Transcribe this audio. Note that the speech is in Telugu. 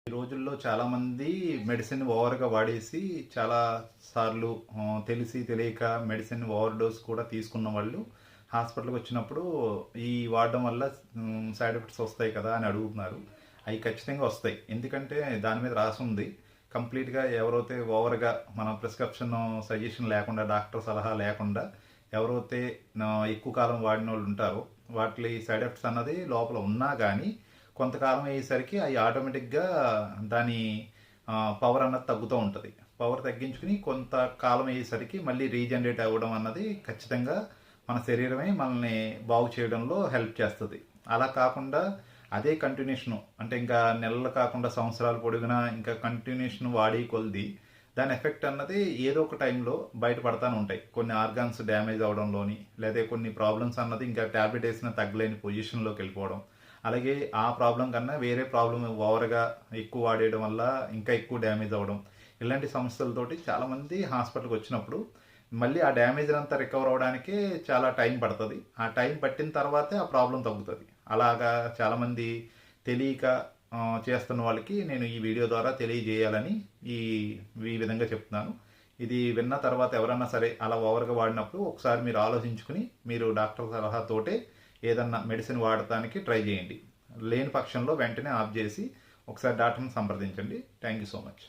ఈ రోజుల్లో చాలామంది మెడిసిన్ ఓవర్‌గా వాడేసి చాలా సార్లు తెలిసి తెలియక మెడిసిన్ ఓవర్ డోస్ కూడా తీసుకున్న వాళ్ళు హాస్పిటల్‌కొచ్చినప్పుడు ఈ వాడడం వల్ల సైడ్ ఎఫెక్ట్స్ వస్తాయి కదా అని అడుగుతున్నారు. అయి ఖచ్చితంగా వస్తాయి. ఎందుకంటే దాని మీద రాసుంది. కంప్లీట్‌గా ఎవరైతే ఓవర్‌గా మన ప్రిస్క్రిప్షన్ సజెషన్ లేకుండా డాక్టర్ సలహా లేకుండా ఎవరైతే ఎక్కువ కాలం వాడినోళ్ళు ఉంటారో వాటి సైడ్ ఎఫెక్ట్స్ అన్నది లోపల ఉన్నా గానీ కొంతకాలం అయ్యేసరికి అవి ఆటోమేటిక్గా దాని పవర్ అన్నది తగ్గుతూ ఉంటుంది. పవర్ తగ్గించుకుని కొంతకాలం అయ్యేసరికి మళ్ళీ రీజనరేట్ అవ్వడం అన్నది ఖచ్చితంగా మన శరీరమే మనల్ని బాగు చేయడంలో హెల్ప్ చేస్తుంది. అలా కాకుండా అదే కంటిన్యూషను అంటే ఇంకా నెలలు కాకుండా సంవత్సరాల పొడుగునా ఇంకా కంటిన్యూషన్ వాడి కొలిది దాని ఎఫెక్ట్ అన్నది ఏదో ఒక టైంలో బయటపడతానే ఉంటాయి. కొన్ని ఆర్గాన్స్ డ్యామేజ్ అవడంలోని లేదా కొన్ని ప్రాబ్లమ్స్ అన్నది ఇంకా ట్యాబ్లెట్ వేసిన తగ్గలేని పొజిషన్లోకి వెళ్ళిపోవడం, అలాగే ఆ ప్రాబ్లం కన్నా వేరే ప్రాబ్లం ఓవర్గా ఎక్కువ వాడేయడం వల్ల ఇంకా ఎక్కువ డ్యామేజ్ అవ్వడం, ఇలాంటి సమస్యలతోటి చాలామంది హాస్పిటల్కి వచ్చినప్పుడు మళ్ళీ ఆ డ్యామేజ్ అంతా రికవర్ అవ్వడానికి చాలా టైం పడుతుంది. ఆ టైం పట్టిన తర్వాతే ఆ ప్రాబ్లం తగ్గుతుంది. అలాగా చాలామంది తెలియక చేస్తున్న వాళ్ళకి నేను ఈ వీడియో ద్వారా తెలియజేయాలని ఈ ఈ విధంగా చెప్తున్నాను. ఇది విన్న తర్వాత ఎవరన్నా సరే అలా ఓవర్గా వాడినప్పుడు ఒకసారి మీరు ఆలోచించుకుని మీరు డాక్టర్ సలహాతోటే ఏదన్నా మెడిసిన్ వాడటానికి ట్రై చేయండి. లేని పక్షంలో వెంటనే ఆఫ్ చేసి ఒకసారి డాక్టర్ని సంప్రదించండి. Thank you so much.